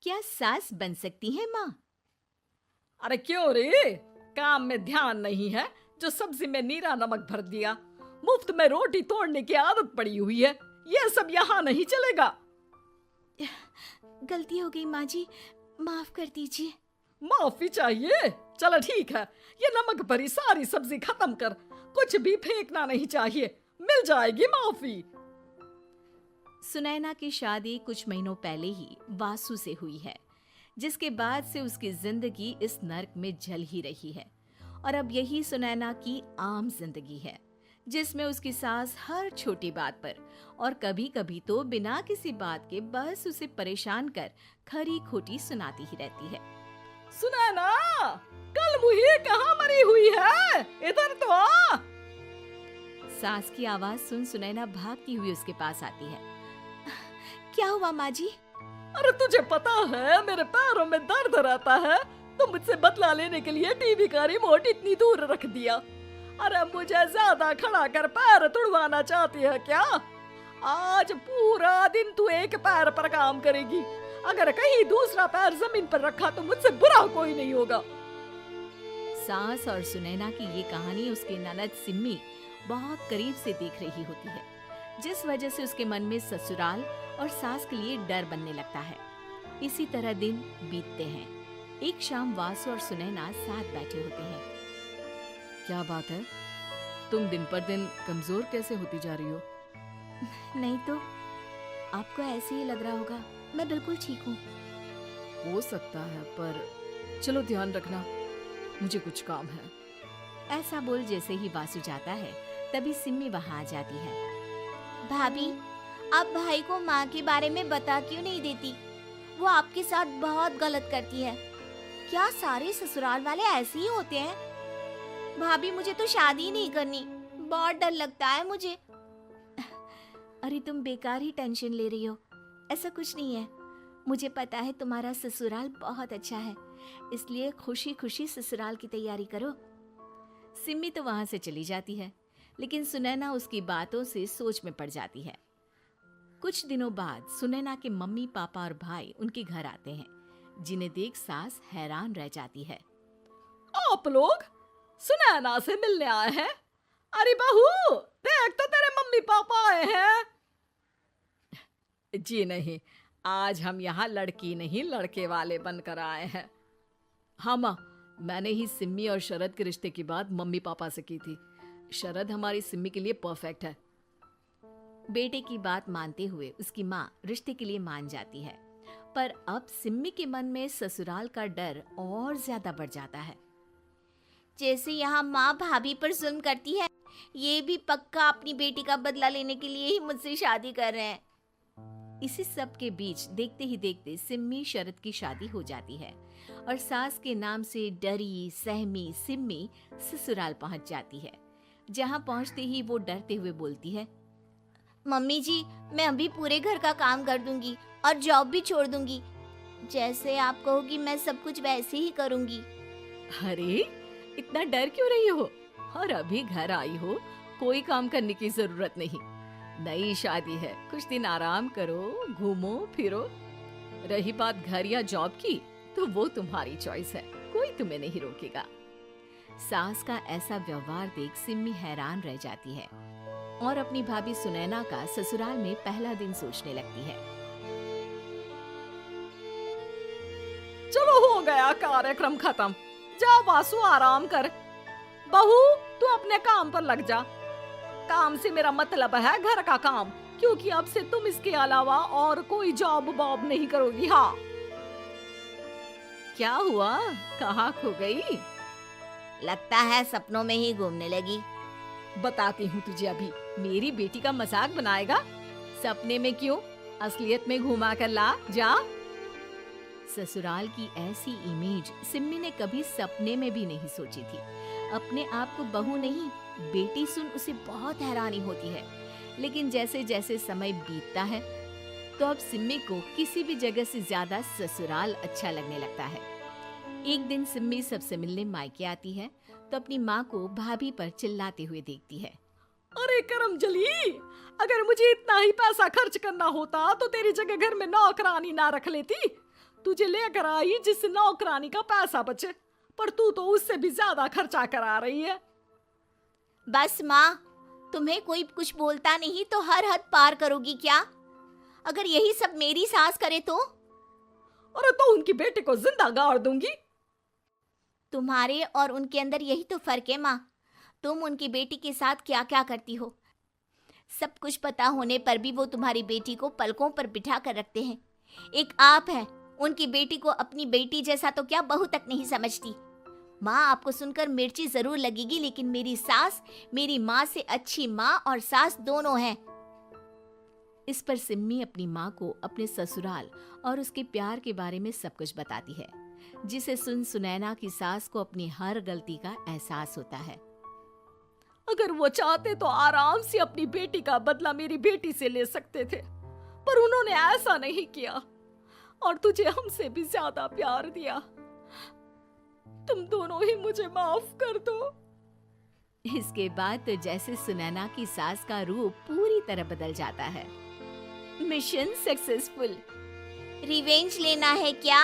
क्या सास बन सकती है माँ? अरे क्यों रे, काम में ध्यान नहीं है जो सब्जी में नीरा नमक भर दिया। मुफ्त में रोटी तोड़ने की आदत पड़ी हुई है, यह सब यहाँ नहीं चलेगा। गलती हो गई माँ जी, माफ कर दीजिए। माफी चाहिए? चलो ठीक है, ये नमक भरी सारी सब्जी खत्म कर, कुछ भी फेंकना नहीं चाहिए, मिल जाएगी माफी। सुनैना की शादी कुछ महीनों पहले ही वासु से हुई है, जिसके बाद से उसकी जिंदगी इस नर्क में जल ही रही है। और अब यही सुनैना की आम जिंदगी है, जिसमें उसकी सास हर छोटी बात पर और कभी कभी तो बिना किसी बात के बस उसे परेशान कर खरी खोटी सुनाती ही रहती है। सुनैना, कल मुही कहाँ मरी हुई है, इधर तो आ। सास की आवाज सुन सुनैना भागती हुई उसके पास आती है। क्या हुआ माँ जी? अरे तुझे पता है मेरे पैरों में दर्द रहता है, तो मुझसे बदला लेने के लिए टीवी का रिमोट इतनी दूर रख दिया। अरे मुझे ज्यादा खड़ा कर पैर तुड़वाना चाहती है क्या? आज पूरा दिन तू एक पैर पर काम करेगी, अगर कहीं दूसरा पैर जमीन पर रखा तो मुझसे बुरा कोई नहीं होगा। सास और सुनैना की ये कहानी उसकी ननद सिम्मी बहुत करीब से देख रही होती है, जिस वजह से उसके मन में ससुराल और सास के लिए डर बनने लगता है। इसी तरह दिन बीतते हैं। एक शाम वासु और सुनैना साथ बैठे होते हैं। क्या बात है, तुम दिन पर दिन कमजोर कैसे होती जा रही हो? नहीं तो आपको ऐसे ही लग रहा होगा, मैं बिल्कुल ठीक हूँ। हो सकता है, पर चलो ध्यान रखना, मुझे कुछ काम है। ऐसा बोल जैसे ही वासु जाता है, तभी सिम्मी वहाँ आ जाती है। भाभी, आप भाई को माँ के बारे में बता क्यों नहीं देती? वो आपके साथ बहुत गलत करती है। क्या सारे ससुराल वाले ऐसे ही होते हैं? भाभी, मुझे तो शादी नहीं करनी, बहुत डर लगता है मुझे। अरे तुम बेकार ही टेंशन ले रही हो, ऐसा कुछ नहीं है। मुझे पता है तुम्हारा ससुराल बहुत अच्छा है, इसलिए खुशी खुशी ससुराल की तैयारी करो। सिम्मी तो वहां से चली जाती है, लेकिन सुनैना उसकी बातों से सोच में पड़ जाती है। कुछ दिनों बाद सुनैना के मम्मी पापा और भाई उनके घर आते हैं, जिन्हें देख सास हैरान रह जाती है। आप लोग सुनैना से मिलने आए हैं? अरे बहू, देख तो तेरे मम्मी पापा आए हैं। जी नहीं, आज हम यहाँ लड़की नहीं लड़के वाले बनकर आए हैं। हाँ माँ, मैंने ही सिम्मी और शरद के रिश्ते की बात मम्मी पापा से की थी। शरद हमारी सिम्मी के लिए परफेक्ट है। बेटे की बात मानते हुए उसकी माँ रिश्ते के लिए मान जाती है, पर अब सिम्मी के मन में ससुराल का डर और ज्यादा बढ़ जाता है। जैसे यहाँ माँ भाभी पर जुल्म करती है, ये भी पक्का अपनी बेटी का बदला लेने के लिए ही मुझसे शादी कर रहे हैं। इसी सब के बीच देखते ही देखते सिम्मी शरद की शादी हो जाती है और सास के नाम से डरी सहमी सिम्मी ससुराल पहुंच जाती है। जहां पहुंचते ही वो डरते हुए बोलती है, मम्मी जी, मैं अभी पूरे घर का काम कर दूंगी और जॉब भी छोड़ दूंगी। जैसे आप कहोगी मैं सब कुछ वैसे ही करूंगी। अरे इतना डर क्यों रही हो? और अभी घर आई हो, कोई काम करने की जरूरत नहीं। नई शादी है, कुछ दिन आराम करो, घूमो फिरो। रही बात घर या जॉब की, तो वो तुम्हारी चॉइस है, कोई तुम्हें नहीं रोकेगा। सास का ऐसा व्यवहार देख सिम्मी हैरान रह जाती है और अपनी भाभी सुनैना का ससुराल में पहला दिन सोचने लगती है। चलो हो गया कार्यक्रम खत्म, जा वासु आराम कर। बहू, तू अपने काम पर लग जा। काम से मेरा मतलब है घर का काम, क्योंकि अब से तुम इसके अलावा और कोई जॉब बॉब नहीं करोगी। हाँ। क्या हुआ, कहाँ खो गई? लगता है सपनों में ही घूमने लगी। बताती हूँ तुझे अभी। मेरी बेटी का मजाक बनाएगा? सपने में क्यों, असलियत में घुमा कर ला, जा। ससुराल की ऐसी इमेज सिम्मी ने कभी सपने में भी नहीं सोची थी। अपने आप को बहू नहीं, बेटी सुन उसे बहुत हैरानी होती है। लेकिन जैसे जैसे समय बीतता है, तो अब सिम्मी को किसी भी जगह से ज्यादा ससुराल अच्छा लगने लगता है। एक दिन सिम्मी सबसे मिलने मायके आती है, तो अपनी माँ को भाभी पर चिल्लाते हुए देखती है। अरे करमजली, अगर मुझे इतना ही पैसा खर्च करना होता तो तेरी जगह घर में नौकरानी ना रख लेती। तुझे लेकर आई जिससे नौकरानी का पैसा बचे, पर तू तो उससे भी ज्यादा खर्चा करा रही है। बस माँ, तुम्हें कोई कुछ बोलता नहीं तो हर हद पार करोगी क्या? अगर यही सब मेरी सास करे तो? अरे तो उनकी बेटी को जिंदा गाड़ दूंगी। तुम्हारे और उनके अंदर यही तो फर्क है माँ। तुम उनकी बेटी के साथ क्या क्या करती हो, सब कुछ पता होने पर भी वो तुम्हारी बेटी को पलकों पर बिठा कर रखते हैं। एक आप है, उनकी बेटी को अपनी बेटी जैसा तो क्या बहू तक नहीं समझती। माँ, आपको सुनकर मिर्ची जरूर लगेगी, लेकिन मेरी सास मेरी माँ से अच्छी माँ और सास दोनों हैं। इस पर सिम्मी अपनी माँ को अपने ससुराल और उसके प्यार के बारे में सब कुछ बताती है, जिसे सुन सुनैना की सास को अपनी हर गलती का एहसास होता है। अगर वो चाहते तो आराम से अपनी बेटी का बदला मेरी बेटी से ले सकते थे, पर उन्होंने ऐसा नहीं किया और तुझे हमसे भी ज्यादा प्यार दिया। तुम दोनों ही मुझे माफ कर दो। इसके बाद तो जैसे सुनैना की सास का रूप पूरी तरह बदल जाता है। Mission successful. रिवेंज लेना है क्या?